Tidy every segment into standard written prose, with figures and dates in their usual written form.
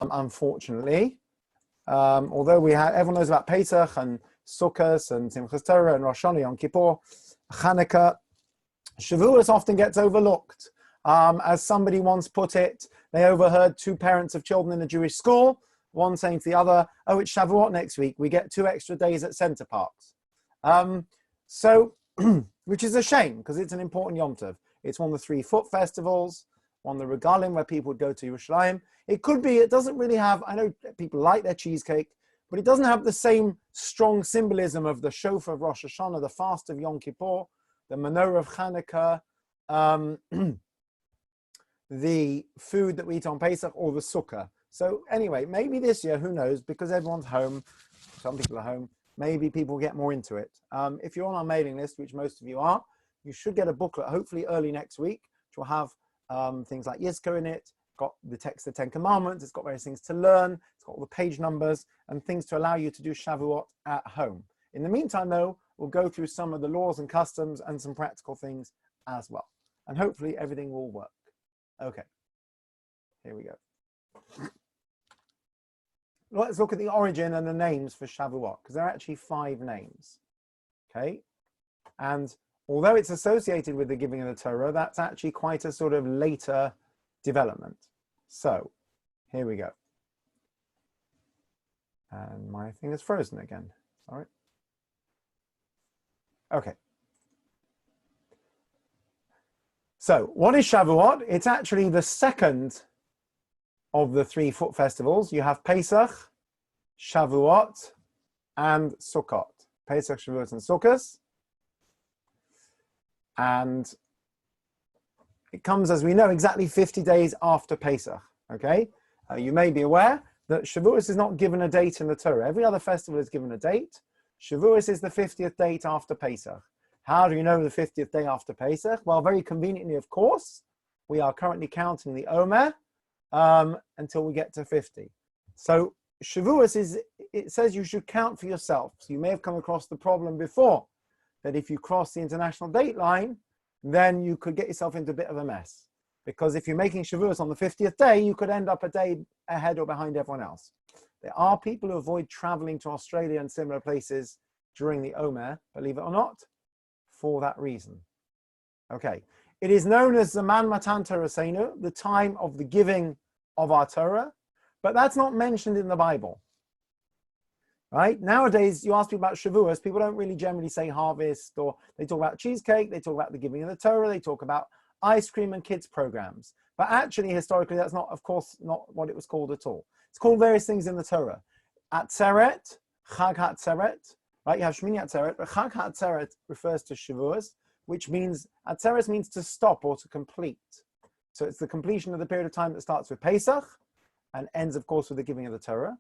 unfortunately. Although everyone knows about Pesach and Sukkot and Simchas Torah and Rosh Hashanah, Yom Kippur, Hanukkah, Shavuos often gets overlooked. As somebody once put it, they overheard two parents of children in a Jewish school, one saying to the other, "Oh, it's Shavuot next week. We get 2 extra days at Center Parks." Which is a shame because it's an important Yom Tov. It's one of the 3 foot festivals, one of the regalim where people would go to Yerushalayim. It doesn't really have, I know people like their cheesecake, but it doesn't have the same strong symbolism of the shofar of Rosh Hashanah, the fast of Yom Kippur, the menorah of Hanukkah, the food that we eat on Pesach, or the sukkah. So anyway, maybe this year, who knows, because everyone's home, some people are home, maybe people will get more into it. If you're on our mailing list, which most of you are, you should get a booklet, hopefully early next week, which will have things like Yizko in it, got the text of the 10 Commandments, it's got various things to learn, it's got all the page numbers and things to allow you to do Shavuot at home. In the meantime, though, we'll go through some of the laws and customs and some practical things as well. And hopefully everything will work. Okay, here we go. Let's look at the origin and the names for Shavuot, because there are actually 5 names. Okay, and although it's associated with the giving of the Torah, that's actually quite a sort of later development. So here we go. And my thing is frozen again. Sorry. Okay. So what is Shavuot? It's actually the second of the 3 foot festivals. You have Pesach, Shavuot, and Sukkot. Pesach, Shavuot, and Sukkot. And it comes, as we know, exactly 50 days after Pesach. Okay? You may be aware that Shavuot is not given a date in the Torah. Every other festival is given a date. Shavuot is the 50th date after Pesach. How do you know the 50th day after Pesach? Well, very conveniently, of course, we are currently counting the Omer until we get to 50. So Shavuot it says you should count for yourself. So you may have come across the problem before that if you cross the international date line, then you could get yourself into a bit of a mess. Because if you're making Shavuot on the 50th day, you could end up a day ahead or behind everyone else. There are people who avoid traveling to Australia and similar places during the Omer, believe it or not, for that reason. Okay, it is known as Zaman Matan Torah, the time of the giving of our Torah, but that's not mentioned in the Bible. Right? Nowadays, you ask people about Shavuos, people don't really generally say harvest, or they talk about cheesecake, they talk about the giving of the Torah, they talk about ice cream and kids programs. But actually, historically, that's not, of course, not what it was called at all. It's called various things in the Torah. Atzeret, Chag HaAtzeret, right? You have Shmini Atzeret, but Chag HaAtzeret refers to Shavuos, which means, Atzeret means to stop or to complete. So it's the completion of the period of time that starts with Pesach and ends, of course, with the giving of the Torah.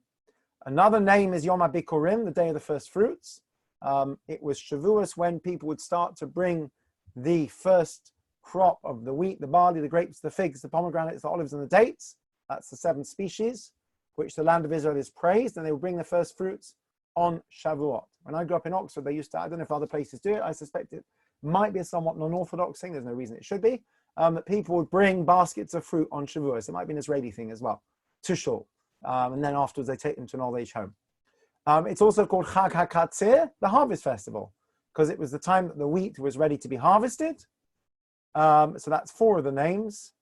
Another name is Yom HaBikurim, the day of the first fruits. It was Shavuos when people would start to bring the first crop of the wheat, the barley, the grapes, the figs, the pomegranates, the olives, and the dates. That's the 7 species which the land of Israel is praised, and they would bring the first fruits on Shavuot. When I grew up in Oxford, they used to, I don't know if other places do it, I suspect it might be a somewhat non-orthodox thing, there's no reason it should be, that people would bring baskets of fruit on Shavuos. It might be an Israeli thing as well, to shul. And then afterwards they take them to an old age home. It's also called Chag HaKatzir, the harvest festival, because it was the time that the wheat was ready to be harvested. So that's 4 of the names.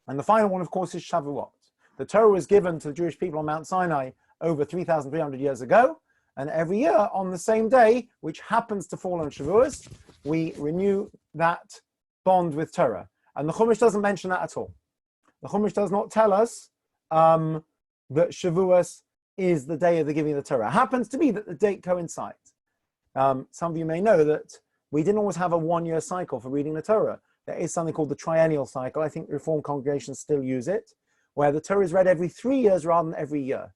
And the final one, of course, is Shavuot. The Torah was given to the Jewish people on Mount Sinai over 3,300 years ago. And every year on the same day, which happens to fall on Shavuos, we renew that bond with Torah. And the Chumash doesn't mention that at all. The Chumash does not tell us that Shavuos is the day of the giving of the Torah. It happens to be that the date coincides. Some of you may know that we didn't always have a 1-year cycle for reading the Torah. There is something called the triennial cycle. I think Reformed congregations still use it, where the Torah is read every 3 years rather than every year,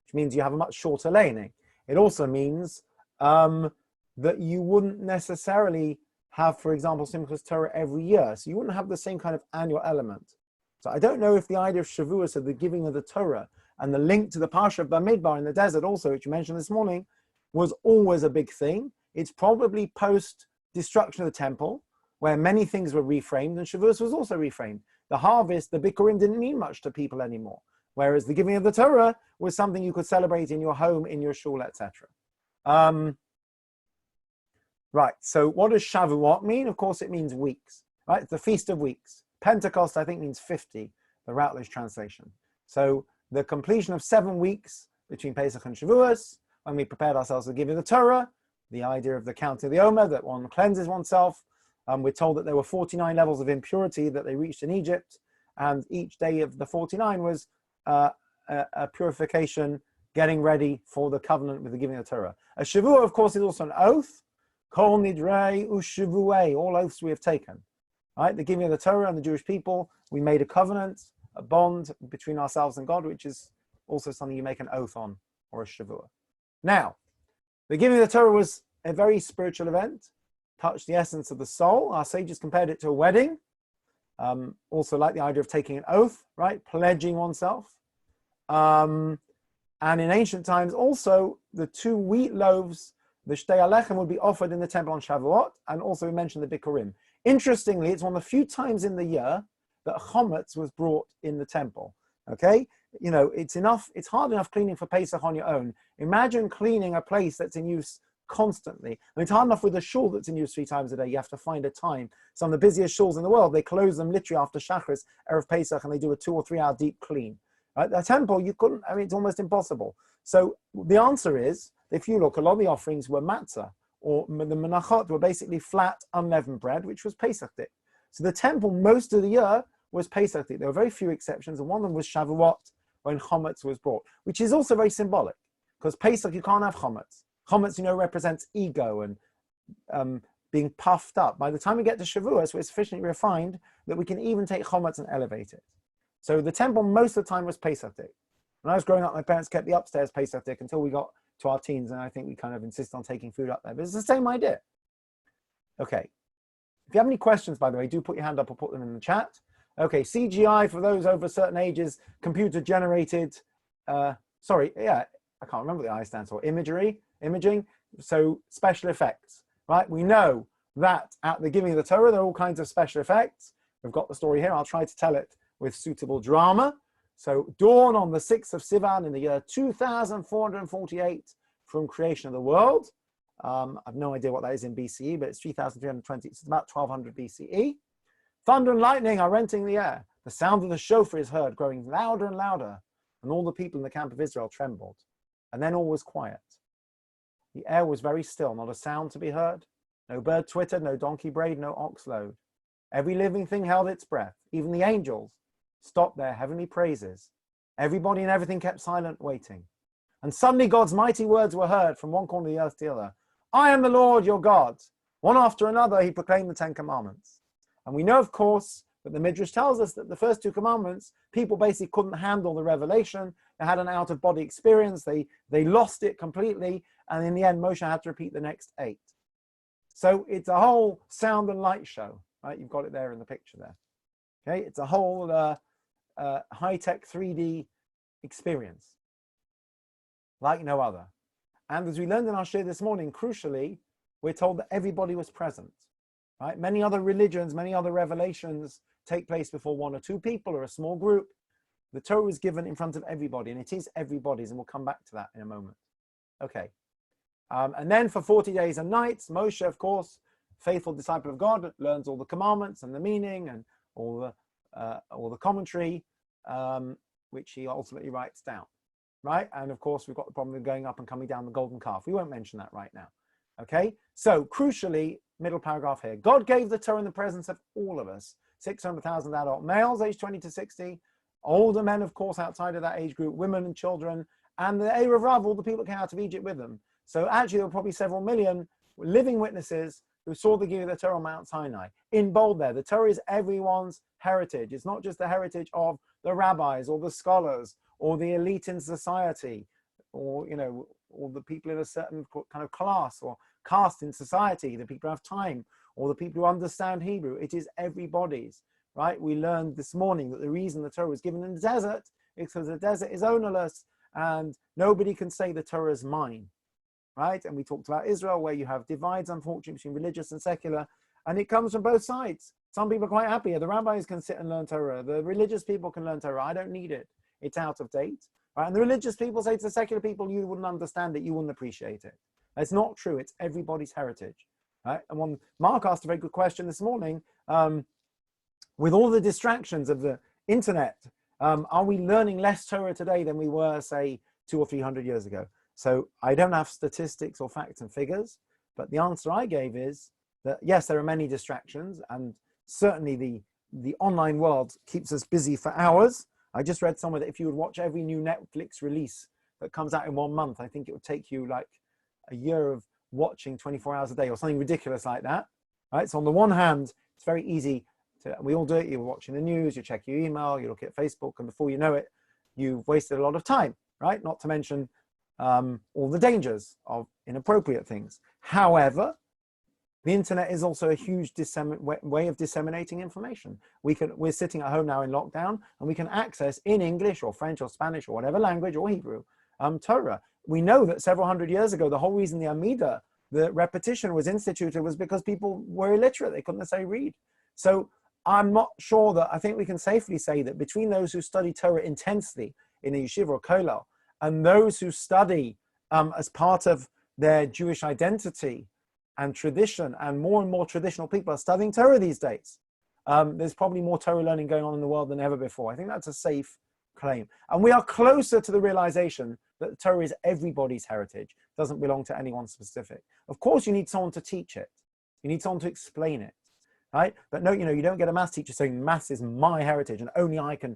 which means you have a much shorter laning. It also means that you wouldn't necessarily have, for example, Simchas Torah every year. So you wouldn't have the same kind of annual element. So I don't know if the idea of Shavuos, of the giving of the Torah, and the link to the Parsha of Bamidbar in the desert also, which you mentioned this morning, was always a big thing. It's probably post-destruction of the temple, where many things were reframed, and Shavuos was also reframed. The harvest, the Bikurim, didn't mean much to people anymore. whereas the giving of the Torah was something you could celebrate in your home, in your shul, etc. Right, so what does Shavuot mean? Of course, it means weeks, right? It's the Feast of Weeks. Pentecost, I think, means 50, the Routledge translation. So the completion of 7 weeks between Pesach and Shavuos, when we prepared ourselves to give you the Torah, the idea of the counting of the Omer, that one cleanses oneself. We're told that there were 49 levels of impurity that they reached in Egypt, and each day of the 49 was a purification, getting ready for the covenant with the giving of the Torah. A Shavuot, of course, is also an oath. Kol nidrei ushavuei, all oaths we have taken. Right, the giving of the Torah and the Jewish people, we made a covenant, a bond between ourselves and God, which is also something you make an oath on, or a Shavuot. Now, the giving of the Torah was a very spiritual event, touched the essence of the soul. Our sages compared it to a wedding. Also like the idea of taking an oath, right? Pledging oneself. And in ancient times also, the 2 wheat loaves, the Shtei Alechem, would be offered in the temple on Shavuot, and also we mentioned the Bikurim. Interestingly, it's one of the few times in the year that chametz was brought in the temple. Okay, you know, it's hard enough cleaning for Pesach on your own. Imagine cleaning a place that's in use constantly. I mean, it's hard enough with a shul that's in use 3 times a day. You have to find a time. Some of the busiest shuls in the world, they close them literally after Shachris, Erev Pesach, and they do a 2 or 3 hour deep clean. Right? The temple, you couldn't, I mean, it's almost impossible. So the answer is, if you look, a lot of the offerings were matzah, or the menachot were basically flat, unleavened bread, which was Pesach dik. So the temple, most of the year, was Pesach dik. There were very few exceptions, and one of them was Shavuot, when chametz was brought, which is also very symbolic, because Pesach, you can't have chametz. Chametz, you know, represents ego and being puffed up. By the time we get to Shavuos, we're sufficiently refined that we can even take chametz and elevate it. So the temple, most of the time, was Pesach dik. When I was growing up, my parents kept the upstairs Pesach dik until we got to our teens, and I think we kind of insist on taking food up there. But it's the same idea. Okay. If you have any questions, by the way, do put your hand up or put them in the chat. Okay, CGI, for those over certain ages, computer generated, I can't remember what the I stands for, imaging, so special effects, right? We know that at the giving of the Torah, there are all kinds of special effects. We've got the story here. I'll try to tell it with suitable drama. So dawn on the 6th of Sivan in the year 2448 from creation of the world. I've no idea what that is in BCE, but it's 3320. It's about 1200 BCE. Thunder and lightning are rending the air. The sound of the shofar is heard, growing louder and louder, and all the people in the camp of Israel trembled. And then all was quiet. The air was very still, not a sound to be heard. No bird twittered, no donkey brayed, no ox lowed. Every living thing held its breath. Even the angels stopped their heavenly praises. Everybody and everything kept silent, waiting. And suddenly God's mighty words were heard from one corner of the earth to the other. I am the Lord your God. One after another, he proclaimed the 10 commandments. And we know, of course, that the Midrash tells us that the first 2 commandments, people basically couldn't handle the revelation. They had an out-of-body experience. They lost it completely. And in the end, Moshe had to repeat the next 8. So it's a whole sound and light show, right? You've got it there in the picture there. Okay, it's a whole high-tech 3D experience, like no other. And as we learned in our shir this morning, crucially, we're told that everybody was present. Right? Many other religions, many other revelations take place before 1 or 2 people or a small group. The Torah was given in front of everybody, and it is everybody's, and we'll come back to that in a moment. Okay. And then for 40 days and nights, Moshe, of course, faithful disciple of God, learns all the commandments and the meaning and all the commentary, which he ultimately writes down. Right? And of course, we've got the problem of going up and coming down the golden calf. We won't mention that right now. Okay? So crucially, middle paragraph here. God gave the Torah in the presence of all of us, 600,000 adult males, aged 20 to 60, older men, of course, outside of that age group, women and children, and the Erev Rav, all the people that came out of Egypt with them. So actually, there were probably several million living witnesses who saw the giving of the Torah on Mount Sinai. In bold there, the Torah is everyone's heritage. It's not just the heritage of the rabbis or the scholars or the elite in society, or, you know, or the people in a certain kind of class or caste in society, the people who have time, or the people who understand Hebrew. It is everybody's, right? We learned this morning that the reason the Torah was given in the desert is because the desert is ownerless and nobody can say the Torah is mine, right? And we talked about Israel, where you have divides, unfortunately, between religious and secular, and it comes from both sides. Some people are quite happy. The rabbis can sit and learn Torah. The religious people can learn Torah. I don't need it. it's out of date. Right? And the religious people say to the secular people, you wouldn't understand it, you wouldn't appreciate it. It's not true. It's everybody's heritage. Right? And when Mark asked a very good question this morning, with all the distractions of the internet, are we learning less Torah today than we were, say, 200 or 300 years ago? So I don't have statistics or facts and figures, but the answer I gave is that yes, there are many distractions, and certainly the online world keeps us busy for hours. I just read somewhere that if you would watch every new Netflix release that comes out in 1 month, I think it would take you like a year of watching 24 hours a day or something ridiculous like that. Right? So on the one hand, it's very easy to, we all do it. You're watching the news, you check your email, you look at Facebook, and before you know it, you've wasted a lot of time, right? Not to mention all the dangers of inappropriate things. However, the internet is also a huge way of disseminating information. We're sitting at home now in lockdown, and we can access in English or French or Spanish or whatever language, or Hebrew, Torah. We know that several hundred years ago, the whole reason the Amidah, the repetition, was instituted was because people were illiterate. They couldn't necessarily read. So I'm not sure that, I think we can safely say that between those who study Torah intensely in a yeshiva or kollel and those who study as part of their Jewish identity and tradition, and more traditional people are studying Torah these days. There's probably more Torah learning going on in the world than ever before. I think that's a safe claim. And we are closer to the realization that the Torah is everybody's heritage, doesn't belong to anyone specific. Of course, you need someone to teach it. You need someone to explain it, right? But no, you don't get a maths teacher saying maths is my heritage and only I can,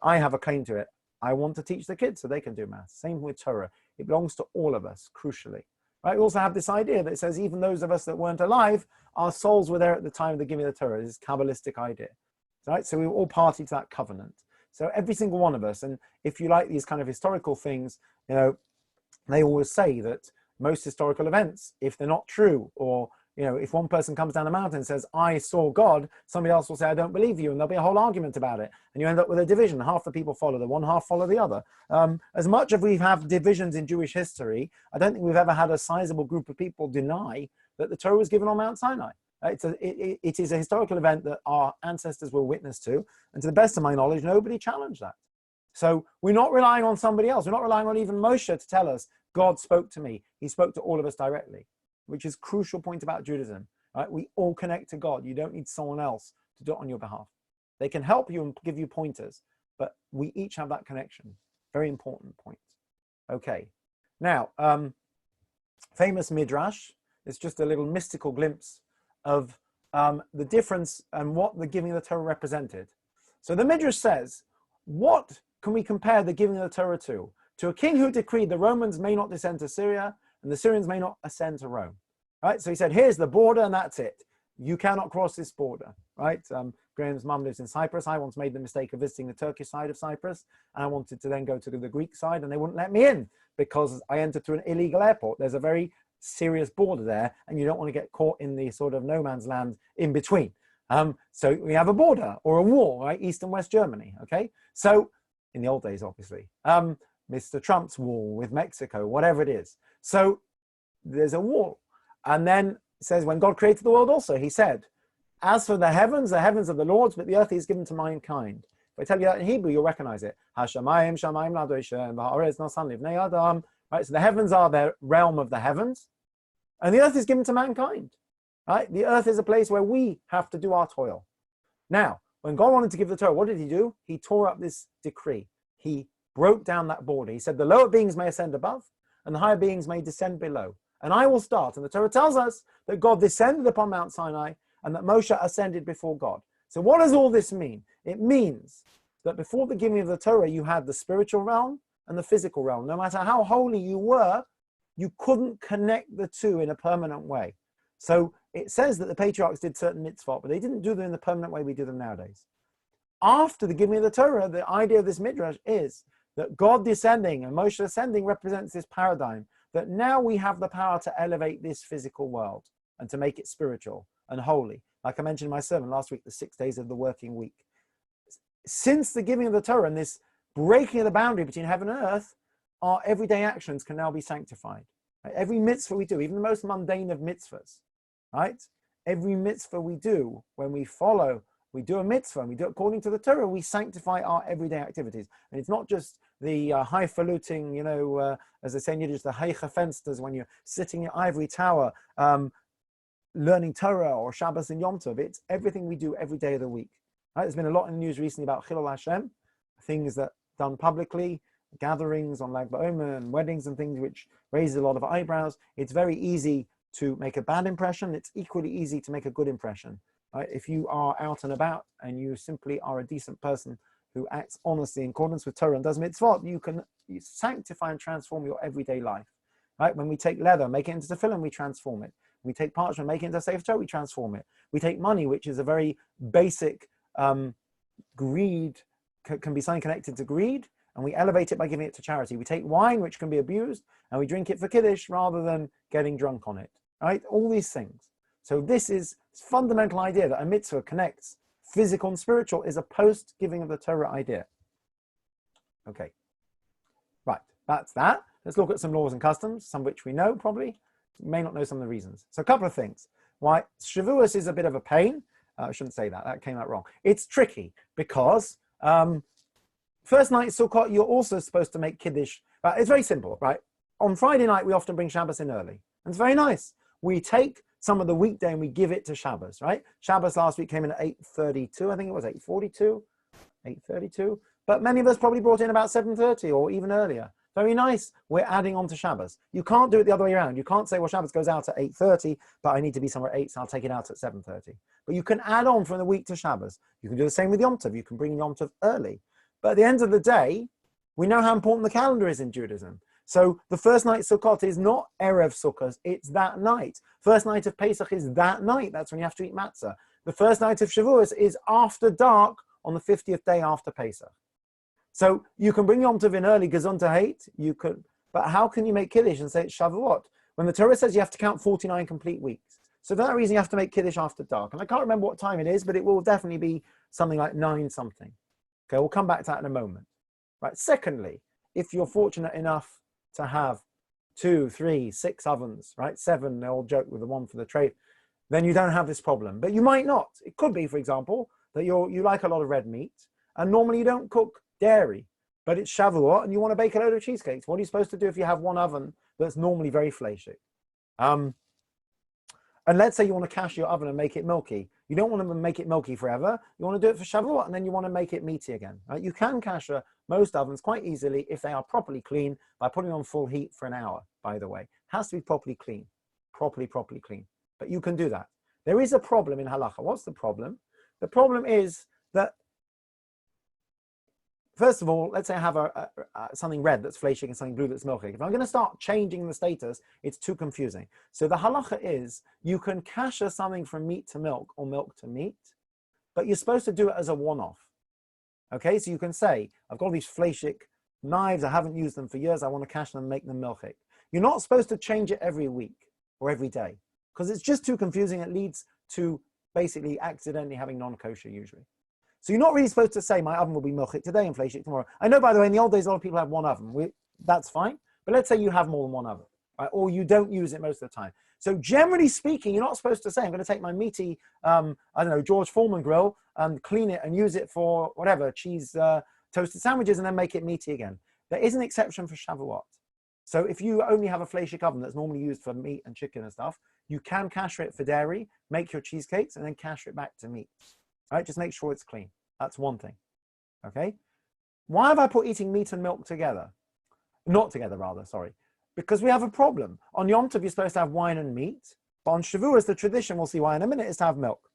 I have a claim to it. I want to teach the kids so they can do maths. Same with Torah. It belongs to all of us, crucially. Right? We also have this idea that says even those of us that weren't alive, our souls were there at the time of the giving of the Torah. This Kabbalistic idea. Right? So we were all party to that covenant. So every single one of us, and if you like these kind of historical things, they always say that most historical events, if they're not true, or if one person comes down a mountain and says, I saw God, somebody else will say, I don't believe you. And there'll be a whole argument about it. And you end up with a division. Half the people follow the one, half follow the other. As much as we have divisions in Jewish history, I don't think we've ever had a sizable group of people deny that the Torah was given on Mount Sinai. It is a historical event that our ancestors were witness to. And to the best of my knowledge, nobody challenged that. So we're not relying on somebody else. We're not relying on even Moshe to tell us, God spoke to me. He spoke to all of us directly, which is a crucial point about Judaism. Right? We all connect to God. You don't need someone else to do it on your behalf. They can help you and give you pointers, but we each have that connection. Very important point. Okay. Now, famous Midrash. It's just a little mystical glimpse of the difference and what the giving of the Torah represented. So the Midrash says, what can we compare the giving of the Torah to? To a king who decreed the Romans may not descend to Syria and the Syrians may not ascend to Rome. Right? So he said, here's the border and that's it. You cannot cross this border. Right? Graham's mum lives in Cyprus. I once made the mistake of visiting the Turkish side of Cyprus, and I wanted to then go to the Greek side, and they wouldn't let me in because I entered through an illegal airport. There's a very serious border there, and you don't want to get caught in the sort of no man's land in between. So we have a border or a wall, right? East and West Germany, okay? So in the old days, obviously, Mr. Trump's wall with Mexico, whatever it is. So there's a wall. And then it says, when God created the world also, he said, as for the heavens are the Lord's, but the earth is given to mankind. If I tell you that in Hebrew, you'll recognize it. Hashamayim, shamayim ladoisha, v'ha'orez nasan livnei adam. Right, so the heavens are the realm of the heavens, and the earth is given to mankind. Right, the earth is a place where we have to do our toil. Now, when God wanted to give the Torah, what did he do? He tore up this decree. He broke down that border. He said, the lower beings may ascend above, and the higher beings may descend below. And I will start. And the Torah tells us that God descended upon Mount Sinai, and that Moshe ascended before God. So what does all this mean? It means that before the giving of the Torah, you had the spiritual realm and the physical realm. No matter how holy you were, you couldn't connect the two in a permanent way. So it says that the patriarchs did certain mitzvot, but they didn't do them in the permanent way we do them nowadays. After the giving of the Torah, the idea of this midrash is that God descending and Moshe ascending represents this paradigm that now we have the power to elevate this physical world and to make it spiritual and holy. Like I mentioned in my sermon last week, the 6 days of the working week. Since the giving of the Torah and this breaking of the boundary between heaven and earth, our everyday actions can now be sanctified. Right? Every mitzvah we do, even the most mundane of mitzvahs, right? Every mitzvah we do, when we follow we do a mitzvah, and we do it according to the Torah, we sanctify our everyday activities. And it's not just the highfalutin, as they say in Yiddish, the heicha fensters, when you're sitting in your ivory tower, learning Torah or Shabbos and Yom Tov. It's everything we do every day of the week. Right? There's been a lot in the news recently about Chilul Hashem, things that done publicly, gatherings on Lag BaOmer and weddings and things, which raises a lot of eyebrows. It's very easy to make a bad impression. It's equally easy to make a good impression. Right? If you are out and about and you simply are a decent person who acts honestly in accordance with Torah and does mitzvot, you sanctify and transform your everyday life. Right? When we take leather, make it into tefillin, we transform it. We take parchment, make it into Sefer Torah, we transform it. We take money, which is a very basic greed, can be something connected to greed, and we elevate it by giving it to charity. We take wine, which can be abused, and we drink it for Kiddush rather than getting drunk on it. Right? All these things. So this is fundamental idea that a mitzvah connects physical and spiritual is a post-giving of the Torah idea. Okay. Right, that's that. Let's look at some laws and customs, some of which we know probably. You may not know some of the reasons. So a couple of things. Why Shavuos is a bit of a pain. I shouldn't say that. That came out wrong. It's tricky because first night Sukkot, you're also supposed to make Kiddush. It's very simple, right? On Friday night, we often bring Shabbos in early. And it's very nice. We take some of the weekday and we give it to Shabbos, right? Shabbos last week came in at 8:32. I think it was 8:42, 8:32. But many of us probably brought in about 7:30 or even earlier. Very nice. We're adding on to Shabbos. You can't do it the other way around. You can't say, well, Shabbos goes out at 8:30, but I need to be somewhere at 8, so I'll take it out at 7:30. But you can add on from the week to Shabbos. You can do the same with Yom Tov. You can bring Yom Tov early. But at the end of the day, we know how important the calendar is in Judaism. So the first night Sukkot is not Erev Sukkot, it's that night. First night of Pesach is that night. That's when you have to eat matzah. The first night of Shavuos is after dark on the 50th day after Pesach. So you can bring Yom Tov in early, Gesundheit hate, you could, but how can you make Kiddush and say it's Shavuot? When the Torah says you have to count 49 complete weeks. So for that reason, you have to make Kiddush after dark. And I can't remember what time it is, but it will definitely be something like 9 something. Okay, we'll come back to that in a moment. Right. Secondly, if you're fortunate enough to have 2, 3, 6 ovens, right? 7, they all joke with the one for the trade, then you don't have this problem. But you might not. It could be, for example, that you like a lot of red meat, and normally you don't cook dairy, but it's Shavuot and you want to bake a load of cheesecakes. What are you supposed to do if you have one oven that's normally very fleshig? And let's say you want to cache your oven and make it milky. You don't want to make it milky forever. You want to do it for Shavuot, and then you want to make it meaty again. Right? You can cache most ovens quite easily if they are properly clean by putting on full heat for an hour, by the way. It has to be properly clean, properly clean. But you can do that. There is a problem in halacha. What's the problem? The problem is that, first of all, let's say I have something red that's fleshig and something blue that's milky. If I'm going to start changing the status, it's too confusing. So the halacha is you can kasher something from meat to milk or milk to meat, but you're supposed to do it as a one-off. Okay, so you can say, I've got these fleshig knives, I haven't used them for years, I want to kasher them and make them milchik. You're not supposed to change it every week or every day because it's just too confusing. It leads to basically accidentally having non-kosher usually. So you're not really supposed to say, my oven will be milchik today and fleshik tomorrow. I know, by the way, in the old days, a lot of people have one oven. That's fine. But let's say you have more than one oven, right? Or you don't use it most of the time. So generally speaking, you're not supposed to say, I'm going to take my meaty, George Foreman grill and clean it and use it for whatever, cheese, toasted sandwiches, and then make it meaty again. There is an exception for Shavuot. So if you only have a fleshik oven that's normally used for meat and chicken and stuff, you can kasher it for dairy, make your cheesecakes, and then kasher it back to meat. Right, just make sure it's clean. That's one thing. Okay. Why have I put eating meat and milk together? Not together, rather, sorry. Because we have a problem. On Yom Tov, you're supposed to have wine and meat. But on Shavuos, the tradition, we'll see why in a minute, is to have milk.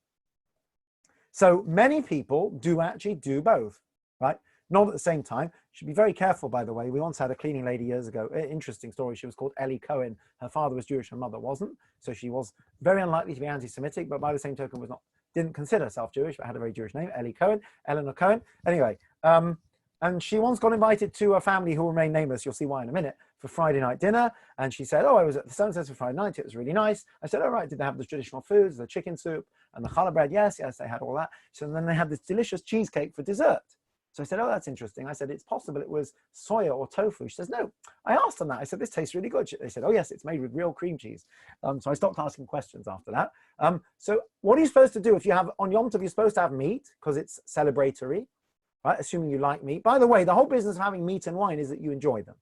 So many people do actually do both, right? Not at the same time. You should be very careful, by the way. We once had a cleaning lady years ago. Interesting story. She was called Ellie Cohen. Her father was Jewish, her mother wasn't. So she was very unlikely to be anti-Semitic, but by the same token didn't consider herself Jewish, but had a very Jewish name, Ellie Cohen, Eleanor Cohen. Anyway, and she once got invited to a family who will remain nameless, you'll see why in a minute, for Friday night dinner. And she said, I was at the so-and-so's for Friday night, it was really nice. I said, all right, did they have the traditional foods, the chicken soup and the challah bread? Yes, they had all that. So then they had this delicious cheesecake for dessert. So I said, oh, that's interesting. I said, it's possible it was soya or tofu. She says, no. I asked them that. I said, this tastes really good. They said, oh, yes, it's made with real cream cheese. So I stopped asking questions after that. So what are you supposed to do if you have, on Yom Tov, you're supposed to have meat because it's celebratory, right? Assuming you like meat. By the way, the whole business of having meat and wine is that you enjoy them.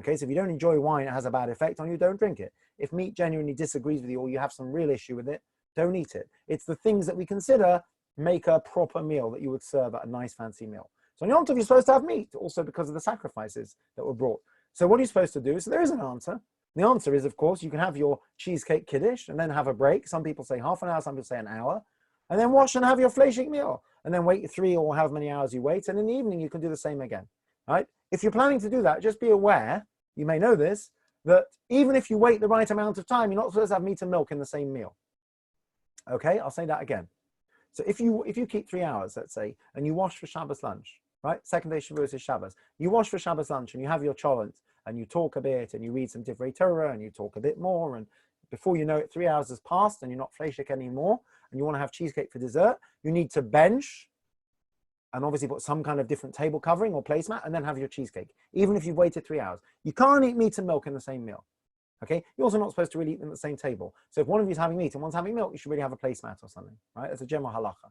Okay, so if you don't enjoy wine, it has a bad effect on you, don't drink it. If meat genuinely disagrees with you or you have some real issue with it, don't eat it. It's the things that we consider make a proper meal that you would serve at a nice fancy meal. So on Yom Tov, you're supposed to have meat, also because of the sacrifices that were brought. So what are you supposed to do? So there is an answer. The answer is, of course, you can have your cheesecake kiddush and then have a break. Some people say half an hour, some people say an hour. And then wash and have your fleshik meal. And then wait 3 or however many hours you wait. And in the evening, you can do the same again, right? If you're planning to do that, just be aware, you may know this, that even if you wait the right amount of time, you're not supposed to have meat and milk in the same meal. Okay, I'll say that again. So if you keep 3 hours, let's say, and you wash for Shabbos lunch, right? Second day Shavuot is Shabbos. You wash for Shabbos lunch and you have your cholent and you talk a bit and you read some Divrei Torah and you talk a bit more, and before you know it, 3 hours has passed and you're not fleshik anymore and you want to have cheesecake for dessert, you need to bench and obviously put some kind of different table covering or placemat and then have your cheesecake, even if you've waited 3 hours. You can't eat meat and milk in the same meal. Okay, you're also not supposed to really eat them at the same table. So if one of you is having meat and one's having milk, you should really have a placemat or something, right? It's a general halacha.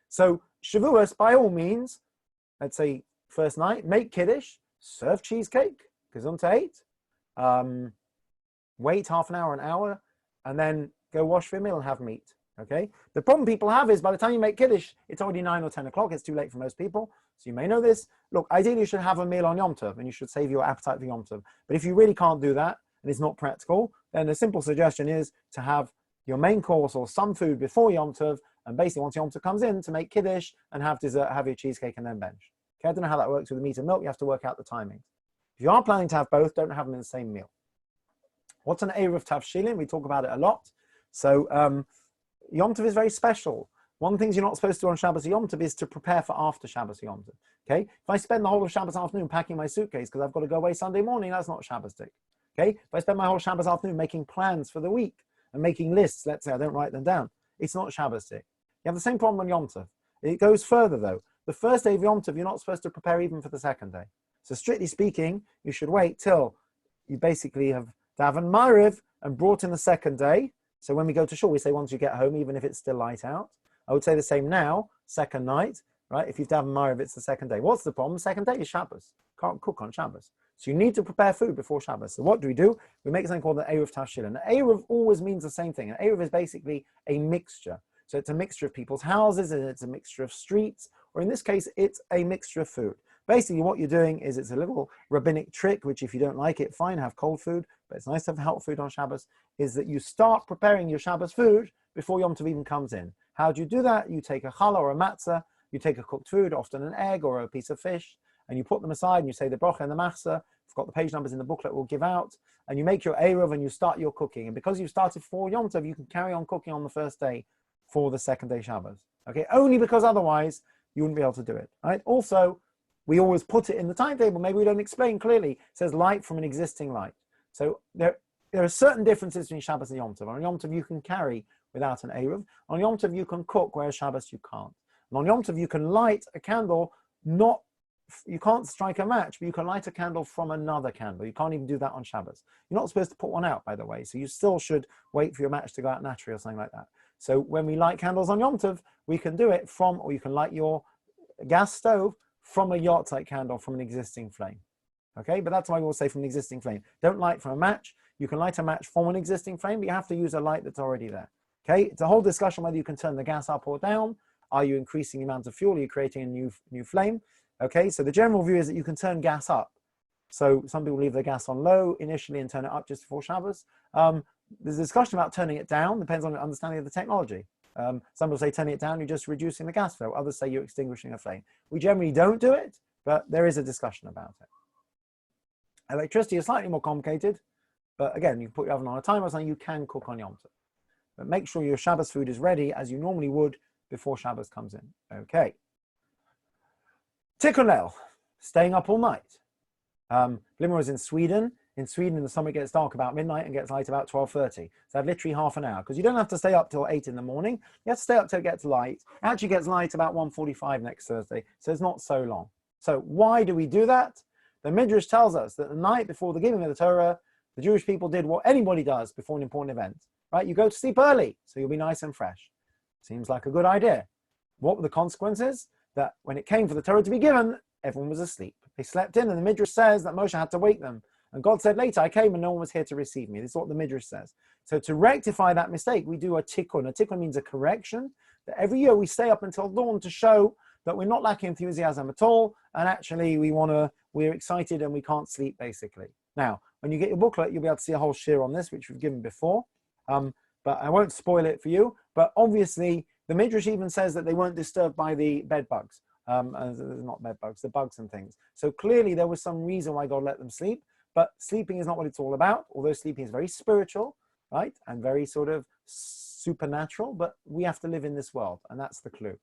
So Shavuos, by all means, let's say first night, make kiddush, serve cheesecake, gesundheit, wait half an hour, and then go wash for a meal and have meat. Okay. The problem people have is by the time you make kiddush, it's already 9 or 10 o'clock. It's too late for most people. So you may know this. Look, ideally you should have a meal on Yom Tov and you should save your appetite for Yom Tov. But if you really can't do that and it's not practical, then a simple suggestion is to have your main course or some food before Yom Tov, and basically once Yom Tov comes in, to make kiddush and have dessert, have your cheesecake and then bench. Okay, I don't know how that works with the meat and milk. You have to work out the timings. If you are planning to have both, don't have them in the same meal. What's an Eruv Tavshilin? We talk about it a lot. So Yom Tov is very special. One of the things you're not supposed to do on Shabbos Yom Tov is to prepare for after Shabbos Yom Tov. Okay, if I spend the whole of Shabbos afternoon packing my suitcase because I've got to go away Sunday morning, that's not Shabbos-dik. Okay, if I spend my whole Shabbos afternoon making plans for the week and making lists, let's say I don't write them down, it's not Shabbos-dik. You have the same problem on Yom Tov. It goes further though. The first day of Yom Tov, you're not supposed to prepare even for the second day. So strictly speaking, you should wait till you basically have daven Ma'ariv and brought in the second day. So when we go to shul, we say once you get home, even if it's still light out. I would say the same now, second night, right? If you've daven Ma'ariv, it's the second day. What's the problem? Second day is Shabbos. Can't cook on Shabbos. So you need to prepare food before Shabbos. So what do? We make something called an Eruv Tashil. And Eruv always means the same thing. An Eruv is basically a mixture. So it's a mixture of people's houses, and it's a mixture of streets, or in this case, it's a mixture of food. Basically, what you're doing is it's a little rabbinic trick, which if you don't like it, fine, have cold food, but it's nice to have hot food on Shabbos, is that you start preparing your Shabbos food before Yom Tov even comes in. How do you do that? You take a challah or a matzah, you take a cooked food, often an egg or a piece of fish, and you put them aside and you say the bracha and the machzah. I've got the page numbers in the booklet we'll give out, and you make your Eruv and you start your cooking. And because you've started for Yom Tov, you can carry on cooking on the first day for the second day Shabbos. Okay, only because otherwise you wouldn't be able to do it. Right? Also, we always put it in the timetable. Maybe we don't explain clearly. It says light from an existing light. So there are certain differences between Shabbos and Yom Tov. On Yom Tov you can carry without an Eruv. On Yom Tov you can cook, whereas Shabbos you can't. And on Yom Tov you can light a candle, you can't strike a match, but you can light a candle from another candle. You can't even do that on Shabbos. You're not supposed to put one out, by the way. So you still should wait for your match to go out naturally or something like that. So when we light candles on Yom Tov, we can do it from, or you can light your gas stove from a yahrzeit candle from an existing flame. Okay, but that's why we'll say from an existing flame. Don't light from a match. You can light a match from an existing flame, but you have to use a light that's already there. Okay, it's a whole discussion whether you can turn the gas up or down. Are you increasing the amount of fuel? Are you creating a new flame? Okay, so the general view is that you can turn gas up. So some people leave the gas on low initially and turn it up just before Shabbos. There's a discussion about turning it down, depends on your understanding of the technology. Some people say turning it down, you're just reducing the gas flow. Others say you're extinguishing a flame. We generally don't do it, but there is a discussion about it. Electricity is slightly more complicated, but again, you can put your oven on a timer or something, you can cook on Yom Tov. But make sure your Shabbos food is ready as you normally would before Shabbos comes in. Okay. Tikkun Leil, staying up all night. Glimmer is in Sweden. In Sweden, in the summer, it gets dark about midnight and gets light about 12:30. So I've literally half an hour, because you don't have to stay up till 8 in the morning. You have to stay up till it gets light. It actually gets light about 1:45 next Thursday, so it's not so long. So why do we do that? The Midrash tells us that the night before the giving of the Torah, the Jewish people did what anybody does before an important event, right? You go to sleep early, so you'll be nice and fresh. Seems like a good idea. What were the consequences? That when it came for the Torah to be given, everyone was asleep. They slept in, and the Midrash says that Moshe had to wake them. And God said later, I came and no one was here to receive me. This is what the Midrash says. So to rectify that mistake, we do a tikkun. A tikkun means a correction. That every year we stay up until dawn to show that we're not lacking enthusiasm at all, and actually we're excited and we can't sleep, basically. Now, when you get your booklet, you'll be able to see a whole shir on this, which we've given before. But I won't spoil it for you. But obviously, the Midrash even says that they weren't disturbed by the bed bugs. Not bed bugs, the bugs and things. So clearly there was some reason why God let them sleep. But sleeping is not what it's all about, although sleeping is very spiritual, right? And very sort of supernatural, but we have to live in this world, and that's the clue.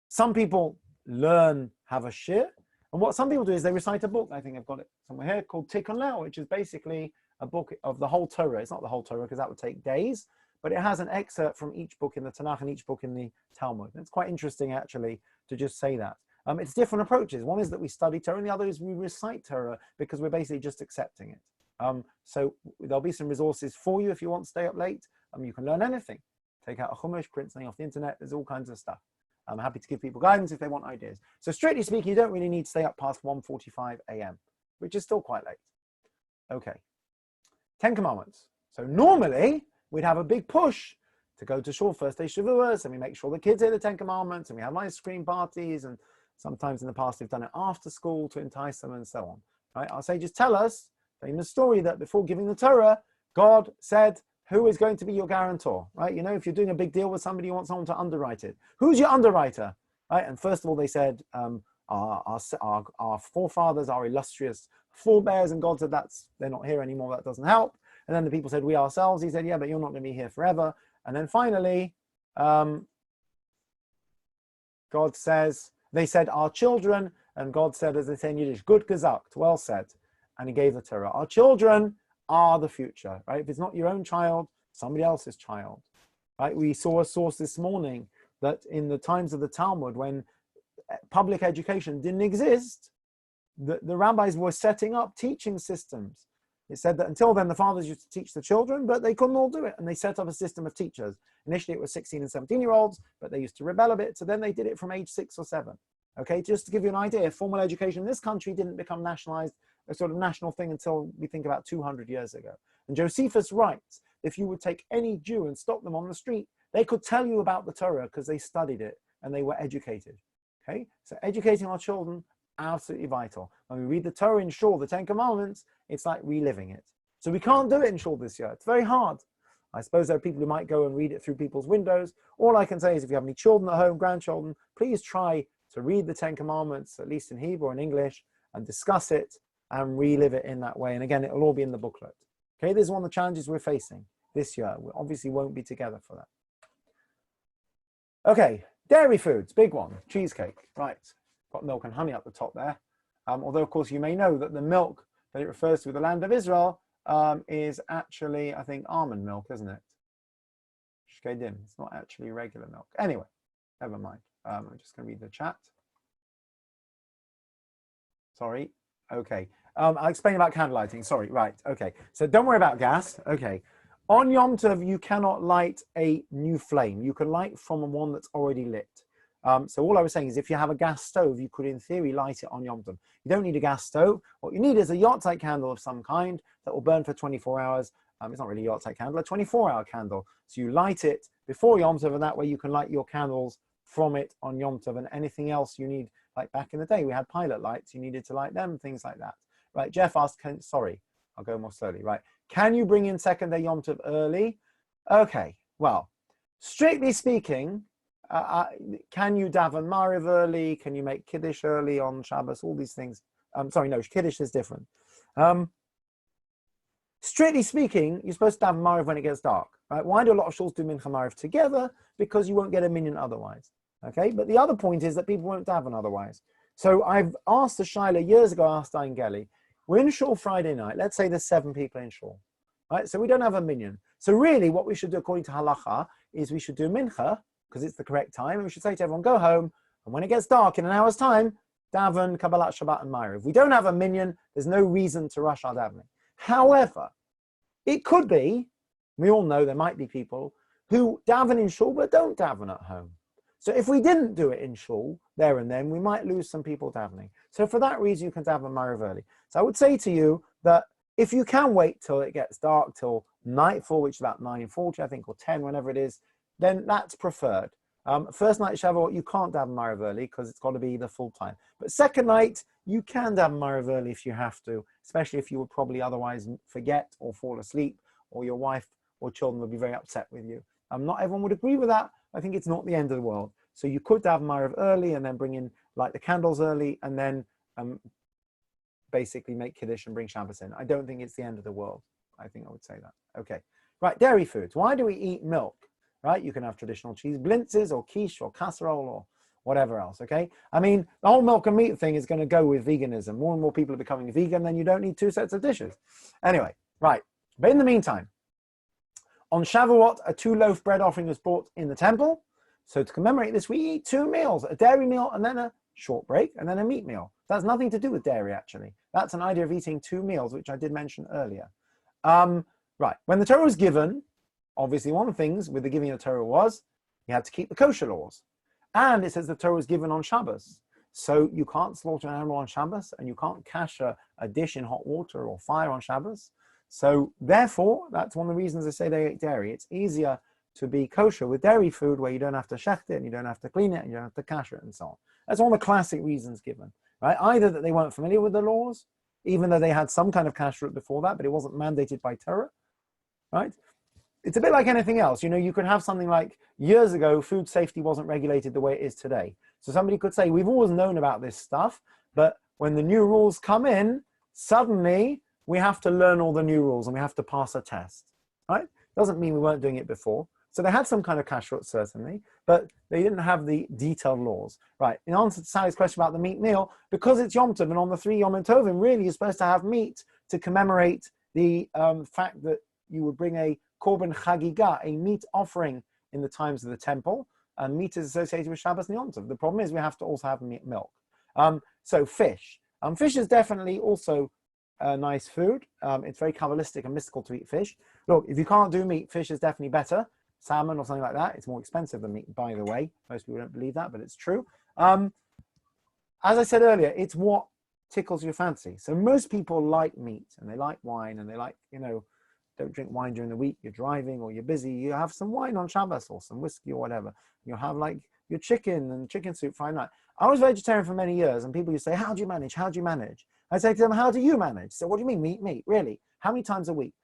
Some people have a shir, and what some people do is they recite a book. I think I've got it somewhere here called Tikkun Lel, which is basically a book of the whole Torah. It's not the whole Torah because that would take days, but it has an excerpt from each book in the Tanakh and each book in the Talmud. And it's quite interesting, actually, to just say that. It's different approaches. One is that we study Torah, and the other is we recite Torah because we're basically just accepting it. So there'll be some resources for you if you want to stay up late. You can learn anything. Take out a chumash, print something off the internet. There's all kinds of stuff. I'm happy to give people guidance if they want ideas. So strictly speaking, you don't really need to stay up past 1:45 a.m., which is still quite late. Okay. 10 Commandments. So normally we'd have a big push to go to shul first day Shavuot, and we make sure the kids hear the 10 Commandments, and we have ice cream parties, and sometimes in the past we've done it after school to entice them and so on. Right? Our sages tell us, famous story, that before giving the Torah, God said, who is going to be your guarantor, right? You know, if you're doing a big deal with somebody, you want someone to underwrite it. Who's your underwriter, right? And first of all, they said, our forefathers, our illustrious forebears, and God said, they're not here anymore, that doesn't help. And then the people said, we ourselves. He said, yeah, but you're not going to be here forever. And then finally, God says, they said, our children, and God said, as they say in Yiddish, good gesagt, well said. And he gave the Torah. Our children are the future, right? If it's not your own child, somebody else's child, right? We saw a source this morning that in the times of the Talmud, when public education didn't exist, the rabbis were setting up teaching systems. It said that until then, the fathers used to teach the children, but they couldn't all do it. And they set up a system of teachers. Initially, it was 16 and 17-year-olds, but they used to rebel a bit. So then they did it from age 6 or 7. Okay, just to give you an idea, formal education in this country didn't become nationalized, a sort of national thing, until we think about 200 years ago. And Josephus writes, if you would take any Jew and stop them on the street, they could tell you about the Torah because they studied it and they were educated. Okay, so educating our children, absolutely vital. When we read the Torah in shul, the 10 Commandments, it's like reliving it. So we can't do it in shul this year. It's very hard. I suppose there are people who might go and read it through people's windows. All I can say is if you have any children at home, grandchildren, please try to read the 10 Commandments, at least in Hebrew or in English, and discuss it and relive it in that way. And again, it'll all be in the booklet. Okay, this is one of the challenges we're facing this year. We obviously won't be together for that. Okay, dairy foods, big one, cheesecake, right. Got milk and honey up the top there. Although, of course, you may know that the milk that it refers to, the land of Israel, is actually, I think, almond milk, isn't it? Shkedim. It's not actually regular milk. Anyway, never mind. I'm just going to read the chat. Sorry. Okay. I'll explain about candlelighting. Sorry. Right. Okay. So don't worry about gas. Okay. On Yom Tov, you cannot light a new flame. You can light from one that's already lit. So all I was saying is if you have a gas stove, you could, in theory, light it on Yom Tov. You don't need a gas stove. What you need is a yahrzeit candle of some kind that will burn for 24 hours. It's not really a yahrzeit candle, a 24-hour candle. So you light it before Yom Tov, and that way you can light your candles from it on Yom Tov. And anything else you need, like back in the day, we had pilot lights. You needed to light them, things like that. Right, Jeff asked, sorry, I'll go more slowly. Right, can you bring in second day Yom Tov early? Okay, well, strictly speaking, can you daven Mariv early? Can you make Kiddush early on Shabbos? All these things. Sorry, no, Kiddush is different. Strictly speaking, you're supposed to daven Mariv when it gets dark. Right? Why do a lot of shuls do Mincha Mariv together? Because you won't get a minyan otherwise. Okay, but the other point is that people won't daven otherwise. So I've asked the Shaila years ago, asked Eingeli, we're in shul Friday night. Let's say there's 7 people in shul. Right? So we don't have a minyan. So really what we should do according to halacha is we should do mincha, because it's the correct time, and we should say to everyone, go home, and when it gets dark in an hour's time, daven, Kabbalat Shabbat, and Ma'ariv. If we don't have a minyan, there's no reason to rush our davening. However, it could be, we all know there might be people who daven in shul but don't daven at home. So if we didn't do it in shul there and then, we might lose some people davening. So for that reason, you can daven Ma'ariv early. So I would say to you that if you can wait till it gets dark, till nightfall, which is about 9:40, I think, or 10, whenever it is, then that's preferred. First night Shavuot, you can't daven Ma'ariv early because it's got to be the full time. But second night, you can daven Ma'ariv early if you have to, especially if you would probably otherwise forget or fall asleep, or your wife or children would be very upset with you. Not everyone would agree with that. I think it's not the end of the world. So you could daven Ma'ariv early and then bring in, light the candles early, and then basically make Kiddush and bring Shabbos in. I don't think it's the end of the world. I think I would say that. Okay. Right, dairy foods. Why do we eat milk? Right, you can have traditional cheese blintzes or quiche or casserole or whatever else, okay? I mean, the whole milk and meat thing is going to go with veganism. More and more people are becoming vegan, then you don't need two sets of dishes. Anyway, right. But in the meantime, on Shavuot, a 2-loaf bread offering was brought in the temple. So to commemorate this, we eat 2 meals, a dairy meal and then a short break and then a meat meal. That's nothing to do with dairy, actually. That's an idea of eating 2 meals, which I did mention earlier. Right, when the Torah was given, obviously one of the things with the giving of the Torah was you had to keep the kosher laws. And it says the Torah was given on Shabbos. So you can't slaughter an animal on Shabbos, and you can't cache a dish in hot water or fire on Shabbos. So therefore, that's one of the reasons they say they ate dairy. It's easier to be kosher with dairy food where you don't have to shecht it, and you don't have to clean it, and you don't have to cache it, and so on. That's one of the classic reasons given, right? Either that they weren't familiar with the laws, even though they had some kind of kashrut before that, but it wasn't mandated by Torah, right? It's a bit like anything else. You know, you could have something like years ago, food safety wasn't regulated the way it is today. So somebody could say, we've always known about this stuff, but when the new rules come in, suddenly we have to learn all the new rules and we have to pass a test, right? Doesn't mean we weren't doing it before. So they had some kind of kashrut, certainly, but they didn't have the detailed laws, right? In answer to Sally's question about the meat meal, because it's Yom Tov, and on the 3 Yom Tovim, really you're supposed to have meat to commemorate the fact that you would bring a korban chagiga, a meat offering in the times of the temple, and meat is associated with Shabbos and Yom Tov. The problem is we have to also have milk. So fish. Fish is definitely also a nice food. It's very Kabbalistic and mystical to eat fish. Look, if you can't do meat, fish is definitely better. Salmon or something like that. It's more expensive than meat, by the way. Most people don't believe that, but it's true. As I said earlier, it's what tickles your fancy. So most people like meat and they like wine and they like, you know, don't drink wine during the week. You're driving or you're busy. You have some wine on Shabbos or some whiskey or whatever. You'll have like your chicken and chicken soup Friday night. I was vegetarian for many years and people used to say, how do you manage? How do you manage? I say to them, how do you manage? So what do you mean meat? Really? How many times a week?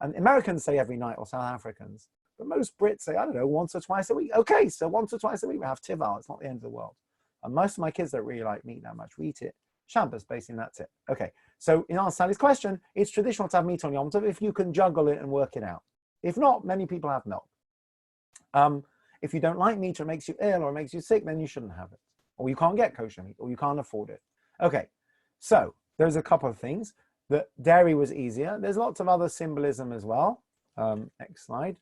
And Americans say every night, or South Africans. But most Brits say, I don't know, once or twice a week. Okay, so once or twice a week we have tival. It's not the end of the world. And most of my kids don't really like meat that much. We eat it Shabbos, basically, and that's it. Okay, so in answer to Sally's question, it's traditional to have meat on Yom Tov if you can juggle it and work it out. If not, many people have milk. If you don't like meat or it makes you ill or it makes you sick, then you shouldn't have it. Or you can't get kosher meat, or you can't afford it. Okay, so there's a couple of things. That dairy was easier. There's lots of other symbolism as well. Next slide.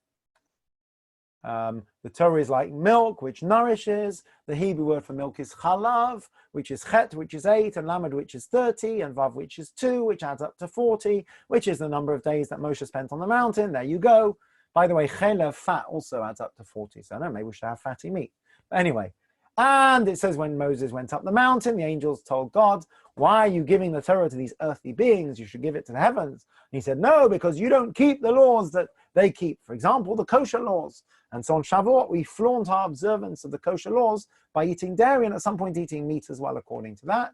The Torah is like milk, which nourishes. The Hebrew word for milk is chalav, which is chet, which is 8, and lamed, which is 30, and vav, which is 2, which adds up to 40, which is the number of days that Moshe spent on the mountain. There you go. By the way, chelev, fat, also adds up to 40. So I don't know, maybe we should have fatty meat. But anyway, and it says when Moses went up the mountain, the angels told God, why are you giving the Torah to these earthly beings? You should give it to the heavens. And he said, no, because you don't keep the laws that they keep. For example, the kosher laws. And so on Shavuot, we flaunt our observance of the kosher laws by eating dairy and at some point eating meat as well, according to that.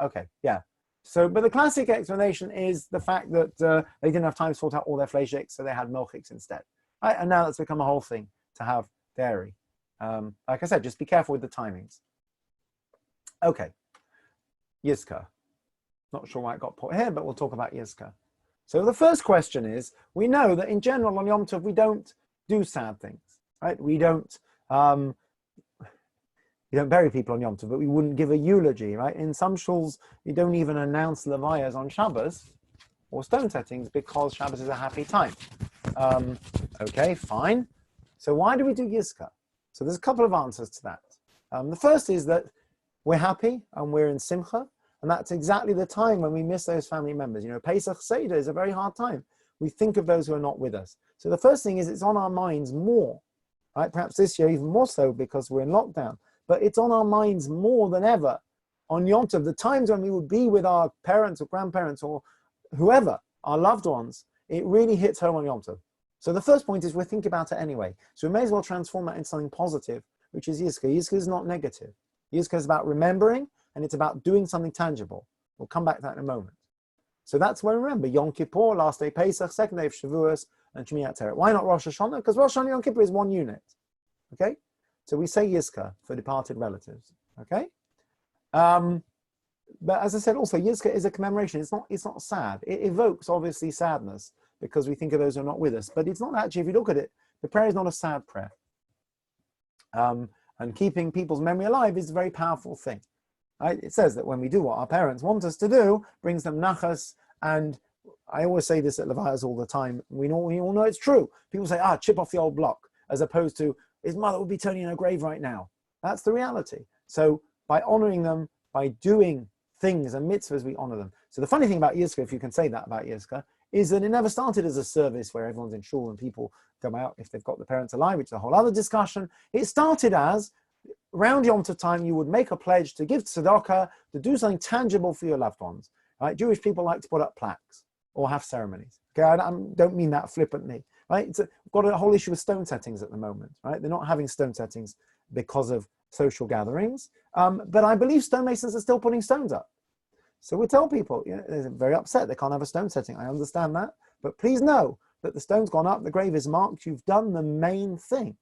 Okay, yeah. So, but the classic explanation is the fact that they didn't have time to sort out all their fleishiks, so they had milchiks instead. Right? And now that's become a whole thing to have dairy. Like I said, just be careful with the timings. Okay, Yizkar. Not sure why it got put here, but we'll talk about Yizkar. So the first question is, we know that in general on Yom Tov, we don't do sad things, right? We don't bury people on Yom Tov, but we wouldn't give a eulogy, right? In some shuls, you don't even announce levayas on Shabbos or stone settings because Shabbos is a happy time. Okay, fine. So why do we do Yizkar? So there's a couple of answers to that. The first is that we're happy and we're in simcha, and that's exactly the time when we miss those family members. You know, Pesach Seder is a very hard time. We think of those who are not with us. So the first thing is it's on our minds more, right? Perhaps this year even more so because we're in lockdown, but it's on our minds more than ever on Yom Tov, the times when we would be with our parents or grandparents or whoever, our loved ones. It really hits home on Yom Tov. So the first point is we're thinking about it anyway. So we may as well transform that into something positive, which is Yizkor. Yizkor is not negative. Yizkor is about remembering, and it's about doing something tangible. We'll come back to that in a moment. So that's where we remember Yom Kippur, last day Pesach, second day of Shavuos, and Shmini Atzeret. Why not Rosh Hashanah? Because Rosh Hashanah and Yom Kippur is one unit. Okay? So we say Yizkor for departed relatives. Okay? But as I said, also Yizkor is a commemoration. It's not sad. It evokes obviously sadness because we think of those who are not with us. But it's not actually, if you look at it, the prayer is not a sad prayer. And keeping people's memory alive is a very powerful thing. Right? It says that when we do what our parents want us to do, brings them nachas. And I always say this at Levayas all the time. We all know it's true. People say, chip off the old block, as opposed to, his mother would be turning in her grave right now. That's the reality. So by honoring them, by doing things and mitzvahs, we honor them. So the funny thing about Yizkor, if you can say that about Yizkor, is that it never started as a service where everyone's in shul and people come out if they've got the parents alive, which is a whole other discussion. It started as, around Yom Tov time, you would make a pledge to give tzedakah, to do something tangible for your loved ones. Right? Jewish people like to put up plaques or have ceremonies. Okay, I don't mean that flippantly. Right? We've got a whole issue with stone settings at the moment. Right? They're not having stone settings because of social gatherings, but I believe stonemasons are still putting stones up. So we tell people, they're very upset they can't have a stone setting. I understand that, but please know that the stone's gone up, the grave is marked, you've done the main thing.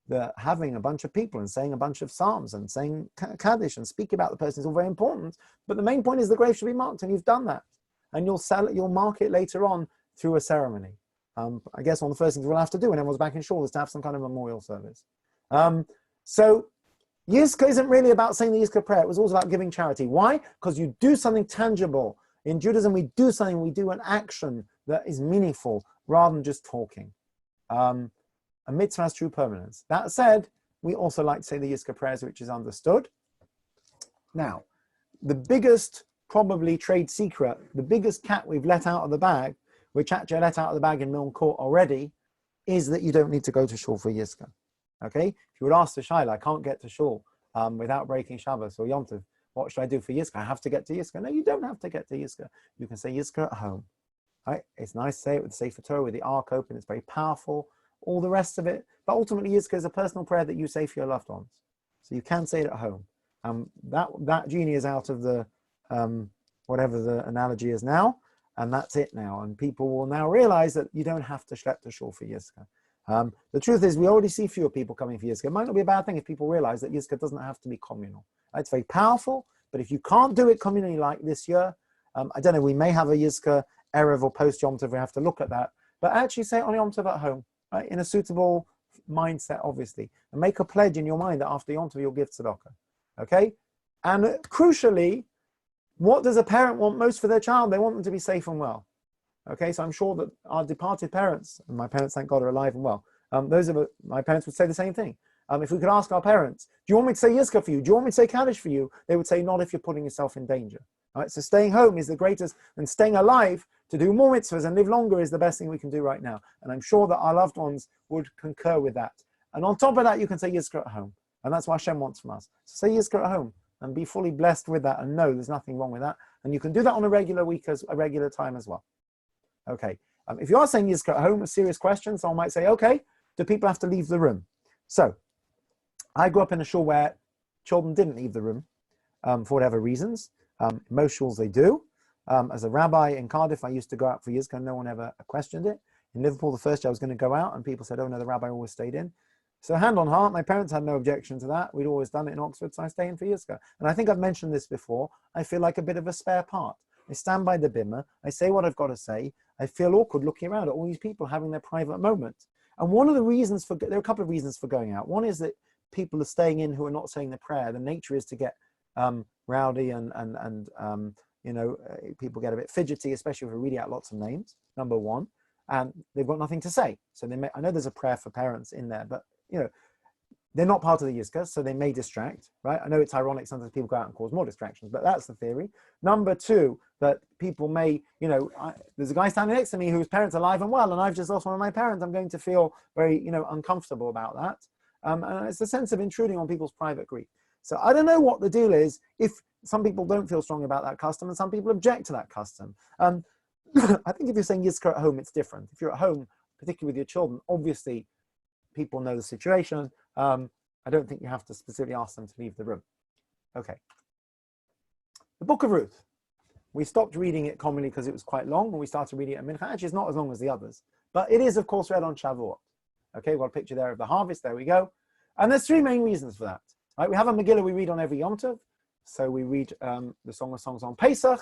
That having a bunch of people and saying a bunch of psalms and saying Kaddish and speak about the person is all very important, but the main point is the grave should be marked, and you've done that. And you'll mark it later on through a ceremony. I guess one of the first things we'll have to do when everyone's back in shul is to have some kind of memorial service. So Yizkor isn't really about saying the Yizkor prayer. It was also about giving charity. Why? Because you do something tangible. In Judaism, we do an action that is meaningful rather than just talking. A mitzvah has true permanence. That said, we also like to say the Yizkor prayers, which is understood. Now, the biggest, probably trade secret, the biggest cat we've let out of the bag, which actually I let out of the bag in Milne Court already, is that you don't need to go to shul for Yizkor. Okay? If you would ask the Shaila, I can't get to shul without breaking Shabbos or Yom Tov, what should I do for Yizkor? I have to get to Yizkor. No, you don't have to get to Yizkor. You can say Yizkor at home. Right? It's nice to say it with the Sefer Torah, with the Ark open. It's very powerful. All the rest of it. But ultimately, Yizkor is a personal prayer that you say for your loved ones. So you can say it at home. That genie is out of the, whatever the analogy is now, and that's it now. And people will now realize that you don't have to schlep to shul for Yizkor. The truth is, we already see fewer people coming for Yizkor. It might not be a bad thing if people realize that Yizkor doesn't have to be communal. It's very powerful, but if you can't do it communally like this year, I don't know, we may have a Yizkor Erev or post Yom Tov, we have to look at that, but actually say it on Yom Tov at home. Right, in a suitable mindset, obviously, and make a pledge in your mind that after Yom Tov you'll give tzedakah. Okay, and crucially, what does a parent want most for their child? They want them to be safe and well. Okay, so I'm sure that our departed parents, and my parents, thank God, are alive and well. My parents would say the same thing. If we could ask our parents, do you want me to say Yizkor for you? Do you want me to say Kaddish for you? They would say, not if you're putting yourself in danger. Right, so staying home is the greatest, and staying alive to do more mitzvahs and live longer is the best thing we can do right now. And I'm sure that our loved ones would concur with that. And on top of that, you can say Yizkor at home. And that's what Hashem wants from us. So say Yizkor at home and be fully blessed with that, and know there's nothing wrong with that. And you can do that on a regular time as well. Okay. If you are saying Yizkor at home, a serious question, someone might say, okay, do people have to leave the room? So I grew up in a shul where children didn't leave the room for whatever reasons. Most shuls they do. As a rabbi in Cardiff, I used to go out for Yizkor. No one ever questioned it. In Liverpool, the first year I was going to go out, and people said, oh no, the rabbi always stayed in. So hand on heart, my parents had no objection to that. We'd always done it in Oxford, so I stay in for Yizkor. And I think I've mentioned this before. I feel like a bit of a spare part. I stand by the bimmer. I say what I've got to say. I feel awkward looking around at all these people having their private moments. And one of the reasons there are a couple of reasons for going out. One is that people are staying in who are not saying the prayer. The nature is to get rowdy and people get a bit fidgety, especially if we're reading out lots of names, number one, and they've got nothing to say. So I know there's a prayer for parents in there, but they're not part of the Yizkah, so they may distract, right? I know it's ironic, sometimes people go out and cause more distractions, but that's the theory. Number two, that people may, there's a guy standing next to me whose parents are alive and well, and I've just lost one of my parents. I'm going to feel very, uncomfortable about that. And it's a sense of intruding on people's private grief. So I don't know what the deal is if some people don't feel strong about that custom and some people object to that custom. I think if you're saying Yizkah at home, it's different. If you're at home, particularly with your children, obviously people know the situation. I don't think you have to specifically ask them to leave the room. Okay. The Book of Ruth. We stopped reading it commonly because it was quite long, and we started reading it at Mincha. Actually, it's not as long as the others, but it is, of course, read on Shavuot. Okay, we've got a picture there of the harvest. There we go. And there's three main reasons for that. Right, we have a Megillah we read on every Yom Tov. So we read the Song of Songs on Pesach,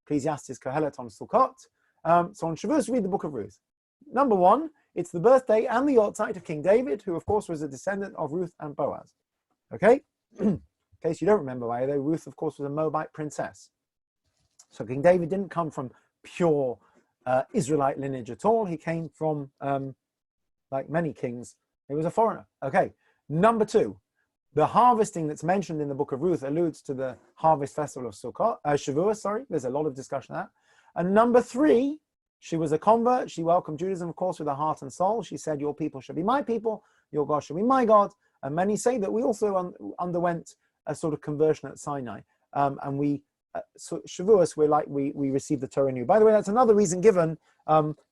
Ecclesiastes, Kohelet on Sukkot. So on Shavuot, we read the Book of Ruth. Number one, it's the birthday and the Yortzeit of King David, who, of course, was a descendant of Ruth and Boaz. Okay? In case you don't remember, by the way, Ruth, of course, was a Moabite princess. So King David didn't come from pure Israelite lineage at all. He came from, like many kings, he was a foreigner. Okay. Number two, the harvesting that's mentioned in the Book of Ruth alludes to the harvest festival of Shavuot, sorry. There's a lot of discussion on that. And number three, she was a convert. She welcomed Judaism, of course, with her heart and soul. She said, your people shall be my people, your God shall be my God. And many say that we also underwent a sort of conversion at Sinai. And we, so Shavuos, we received the Torah new. By the way, that's another reason given,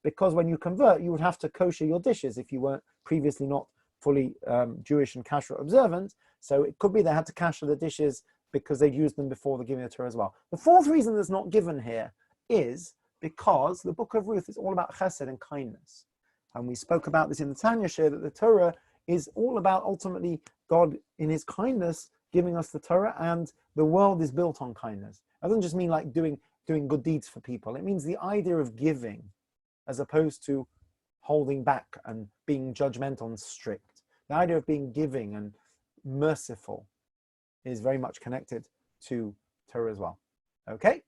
because when you convert, you would have to kosher your dishes if you weren't previously not fully Jewish and kashrut observant. So it could be they had to kasher the dishes because they'd used them before the giving of the Torah as well. The fourth reason that's not given here is because the Book of Ruth is all about chesed and kindness. And we spoke about this in the Tanya share, that the Torah is all about ultimately God in his kindness giving us the Torah, and the world is built on kindness. It doesn't just mean like doing good deeds for people. It means the idea of giving as opposed to holding back and being judgmental and strict. The idea of being giving and merciful is very much connected to Torah as well. Okay?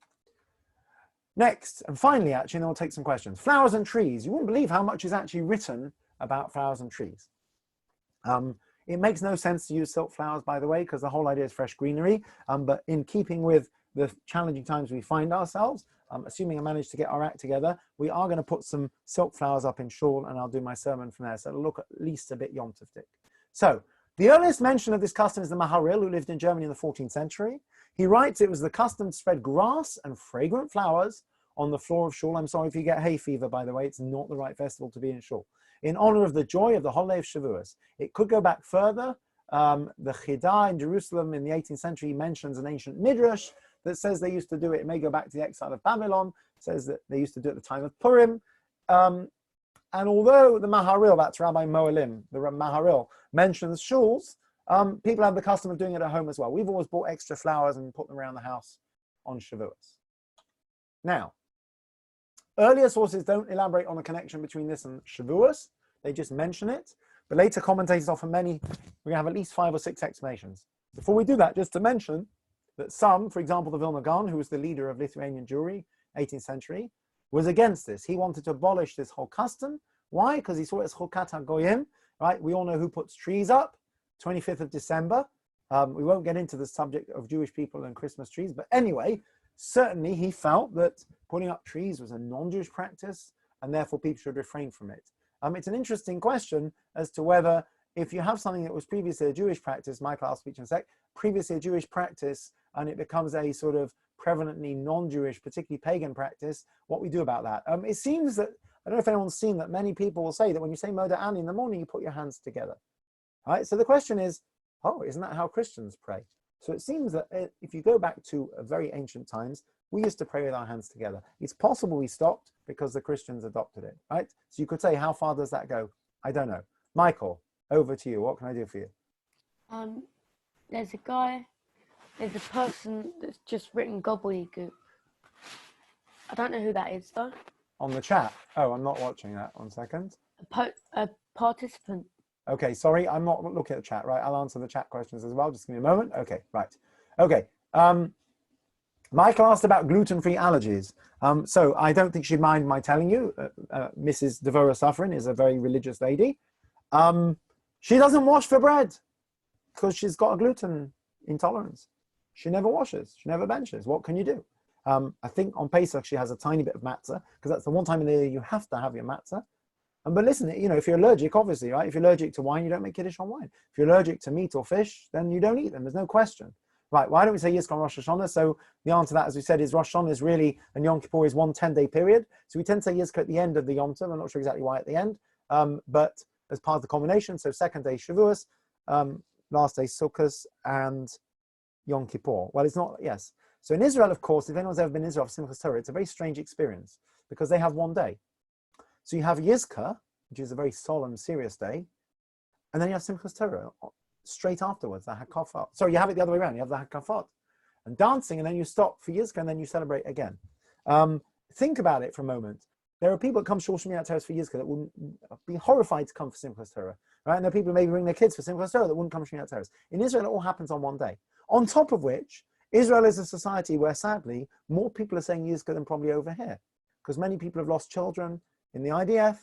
Next, and finally, actually, then we'll take some questions. Flowers and trees. You wouldn't believe how much is actually written about flowers and trees. It makes no sense to use silk flowers, by the way, because the whole idea is fresh greenery. But in keeping with the challenging times we find ourselves, assuming I manage to get our act together, we are going to put some silk flowers up in Shul, and I'll do my sermon from there. So it'll look at least a bit Yom Tovdik. So the earliest mention of this custom is the Maharil, who lived in Germany in the 14th century. He writes, it was the custom to spread grass and fragrant flowers on the floor of Shul. I'm sorry if you get hay fever, by the way, it's not the right festival to be in Shul. In honor of the joy of the holiday of Shavuos. It could go back further. The Chidah in Jerusalem in the 18th century mentions an ancient midrash that says they used to do it. It may go back to the exile of Babylon. It says that they used to do it at the time of Purim. And although the Maharil, that's Rabbi Moelim, the Maharil, mentions shuls, people have the custom of doing it at home as well. We've always bought extra flowers and put them around the house on Shavuos. Now, earlier sources don't elaborate on the connection between this and Shavuos. They just mention it. But later commentators offer many. We're going to have at least 5 or 6 explanations. Before we do that, just to mention that some, for example, the Vilna Gaon, who was the leader of Lithuanian Jewry, 18th century, was against this. He wanted to abolish this whole custom. Why? Because he saw it as Chukat HaGoyim, right? We all know who puts trees up, 25th of December. We won't get into the subject of Jewish people and Christmas trees, but anyway, certainly he felt that putting up trees was a non-Jewish practice, and therefore people should refrain from it. It's an interesting question as to whether, if you have something that was previously a Jewish practice, Michael, I'll speak in a sec, previously a Jewish practice, and it becomes a sort of prevalently non-Jewish, particularly pagan practice, what we do about that. It seems that, I don't know if anyone's seen that many people will say that when you say Moda Ani in the morning, you put your hands together. All right, so the question is, oh, isn't that how Christians pray? So it seems that if you go back to very ancient times, we used to pray with our hands together. It's possible we stopped because the Christians adopted it, right? So you could say, how far does that go? I don't know. Michael, over to you. What can I do for you? There's a person that's just written gobbledygook. I don't know who that is, though. On the chat? Oh, I'm not watching that. 1 second. A participant. Okay, sorry, I'm not looking at the chat, right? I'll answer the chat questions as well. Just give me a moment. Okay, right. Okay. Michael asked about gluten-free allergies. So I don't think she'd mind my telling you. Mrs. Devorah Safran is a very religious lady. She doesn't wash for bread. because she's got a gluten intolerance. She never washes, she never benches. What can you do? I think on Pesach she has a tiny bit of matzah, because that's the one time in the year you have to have your matzah. But listen, if you're allergic, obviously, right? If you're allergic to wine, you don't make Kiddush on wine. If you're allergic to meat or fish, then you don't eat them. There's no question. Right, why don't we say Yizkor Rosh Hashanah? So the answer to that, as we said, is Rosh Hashanah is really, and Yom Kippur is one 10-day period. So we tend to say Yizkor at the end of the Yom Tov. I'm not sure exactly why at the end, but as part of the combination. So second day Shavuos, last day Sukkot, and Yom Kippur. Well, it's not, yes. So in Israel, of course, if anyone's ever been in Israel for Simchas Torah, it's a very strange experience because they have one day. So you have Yizkor, which is a very solemn, serious day, and then you have Simchas Torah straight afterwards, the Hakafot. Sorry, you have it the other way around. You have the Hakafot and dancing, and then you stop for Yizkor, and then you celebrate again. Think about it for a moment. There are people that come Shul Shmini Atzeres for Yizkor that would be horrified to come for Simchas Torah, right? And there are people who maybe bring their kids for Simchas Torah that wouldn't come for Shmini Atzeres. In Israel, it all happens on one day. On top of which, Israel is a society where, sadly, more people are saying Yizkor than probably over here, because many people have lost children in the IDF,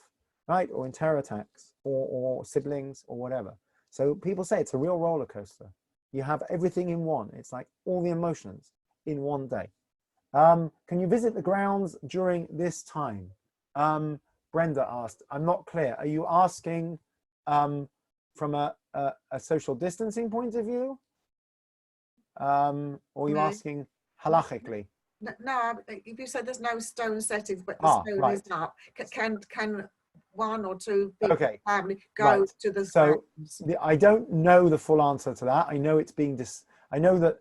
right, or in terror attacks, or siblings, or whatever. So people say it's a real roller coaster. You have everything in one. It's like all the emotions in one day. Can you visit the grounds during this time? Brenda asked, I'm not clear. Are you asking from a social distancing point of view? Or are you asking halachically? No, if you said there's no stone settings, but the stone right. is up, can one or two people family go right. to the so I don't know the full answer to that. I know it's being I know that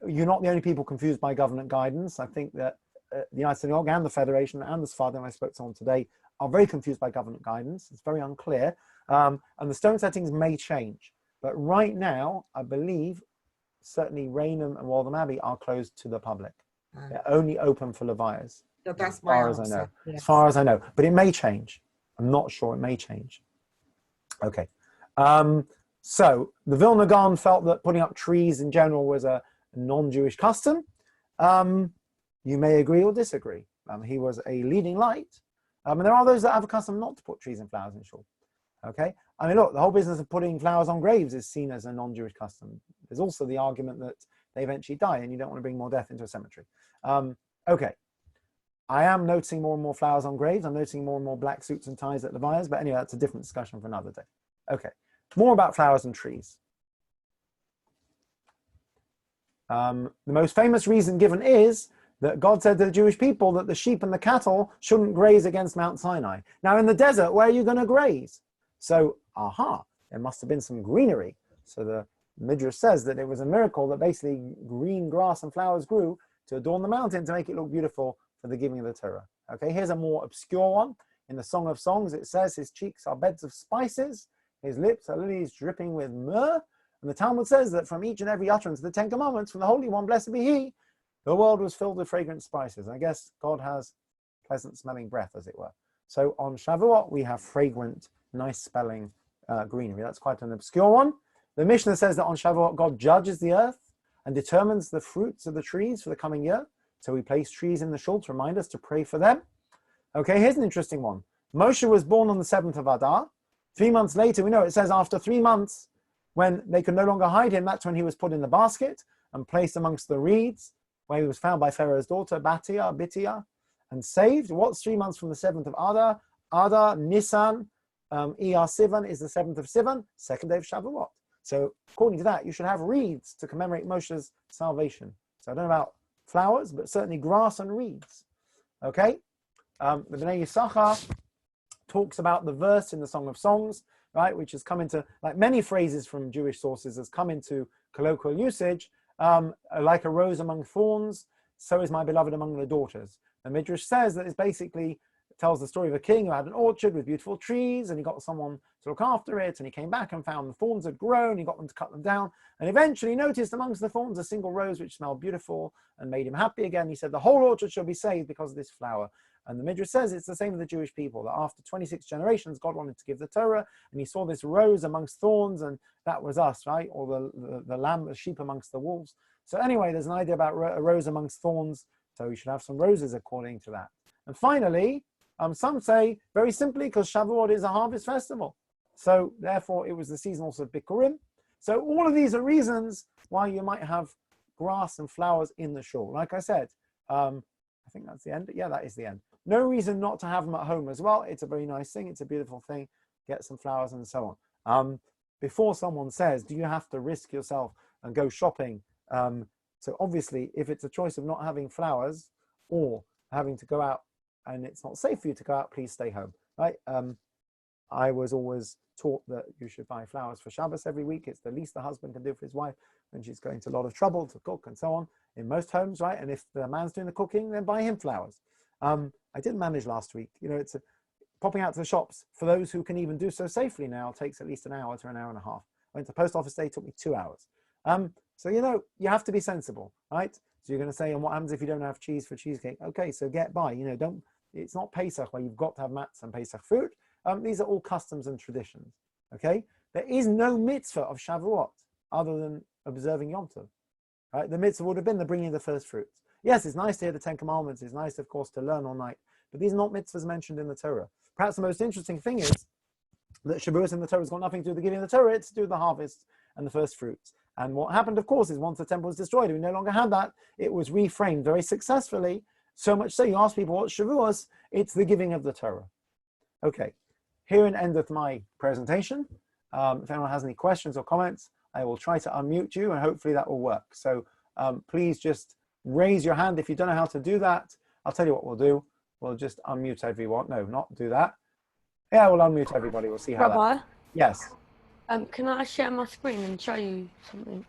you're not the only people confused by government guidance. I think that the United Synagogue and the Federation and the Sephardim I spoke to on today are very confused by government guidance. It's very unclear. And the stone settings may change. But right now, I believe certainly Raynham and Waltham Abbey are closed to the public. They're only open for Levias. So that's as far answer. as I know. Yes. As far as I know. But it may change. I'm not sure, it may change. Okay. So the Vilna Gaon felt that putting up trees in general was a non-Jewish custom. You may agree or disagree. He was a leading light. And there are those that have a custom not to put trees and flowers in shul. Okay. I mean, look, the whole business of putting flowers on graves is seen as a non-Jewish custom. There's also the argument that they eventually die and you don't want to bring more death into a cemetery. Okay. I am noticing more and more flowers on graves. I'm noticing more and more black suits and ties at Levias. But anyway, that's a different discussion for another day. Okay. More about flowers and trees. The most famous reason given is that God said to the Jewish people that the sheep and the cattle shouldn't graze against Mount Sinai. Now in the desert, where are you going to graze? So, there must have been some greenery. So the Midrash says that it was a miracle that basically green grass and flowers grew to adorn the mountain to make it look beautiful for the giving of the Torah. Okay, here's a more obscure one. In the Song of Songs, it says his cheeks are beds of spices, his lips are lilies dripping with myrrh. And the Talmud says that from each and every utterance of the Ten Commandments, from the Holy One, blessed be He, the world was filled with fragrant spices. And I guess God has pleasant smelling breath, as it were. So on Shavuot, we have fragrant, nice smelling greenery. That's quite an obscure one. The Mishnah says that on Shavuot, God judges the earth and determines the fruits of the trees for the coming year. So we place trees in the shul to remind us to pray for them. Okay, here's an interesting one. Moshe was born on the 7th of Adar. 3 months later, we know it says after 3 months, when they could no longer hide him, that's when he was put in the basket and placed amongst the reeds, where he was found by Pharaoh's daughter, Bitia, and saved. What's 3 months from the 7th of Adar? Adar, Nisan, Iyar Sivan is the 7th of Sivan, second day of Shavuot. So according to that, you should have reeds to commemorate Moshe's salvation. So I don't know about flowers, but certainly grass and reeds. Okay? The Bnei Yisachar talks about the verse in the Song of Songs, right, which has come into, like many phrases from Jewish sources, has come into colloquial usage, like a rose among thorns, so is my beloved among the daughters. The Midrash says that it's basically tells the story of a king who had an orchard with beautiful trees, and he got someone to look after it, and he came back and found the thorns had grown, he got them to cut them down, and eventually noticed amongst the thorns a single rose which smelled beautiful and made him happy again. He said, the whole orchard shall be saved because of this flower. And the Midrash says it's the same with the Jewish people, that after 26 generations, God wanted to give the Torah, and he saw this rose amongst thorns, and that was us, right? Or the lamb, the sheep amongst the wolves. So anyway, there's an idea about a rose amongst thorns, so we should have some roses according to that. And finally, some say, very simply, because Shavuot is a harvest festival. So therefore, it was the season also of Bikurim. So all of these are reasons why you might have grass and flowers in the shul. Like I said, I think that's the end. Yeah, that is the end. No reason not to have them at home as well. It's a very nice thing. It's a beautiful thing. Get some flowers and so on. Before someone says, do you have to risk yourself and go shopping? So obviously, if it's a choice of not having flowers or having to go out and it's not safe for you to go out, please stay home, right? I was always taught that you should buy flowers for Shabbos every week. It's the least the husband can do for his wife when she's going to a lot of trouble to cook and so on in most homes, right? And if the man's doing the cooking, then buy him flowers. I did manage last week. You know, popping out to the shops for those who can even do so safely now takes at least an hour to an hour and a half. I went to post office day, it took me 2 hours. So, you know, you have to be sensible, right? So you're going to say, and what happens if you don't have cheese for cheesecake? Okay, so get by, you know, it's not Pesach where you've got to have matzah and Pesach fruit. These are all customs and traditions, okay? There is no mitzvah of Shavuot other than observing Yom Tov, right? The mitzvah would have been the bringing of the first fruits. Yes, it's nice to hear the 10 Commandments. It's nice, of course, to learn all night. But these are not mitzvahs mentioned in the Torah. Perhaps the most interesting thing is that Shavuos in the Torah has got nothing to do with the giving of the Torah. It's to do with the harvest and the first fruits. And what happened, of course, is once the temple was destroyed, we no longer had that. It was reframed very successfully. So much so, you ask people what's Shavuos, it's the giving of the Torah. Okay, herein endeth my presentation. If anyone has any questions or comments, I will try to unmute you and hopefully that will work. So please just raise your hand if you don't know how to do that. I'll tell you what we'll do. We'll just unmute everyone. No, not do that. Yeah, we'll unmute everybody. We'll see how Rabbi, that. Yes. can I share my screen and show you something?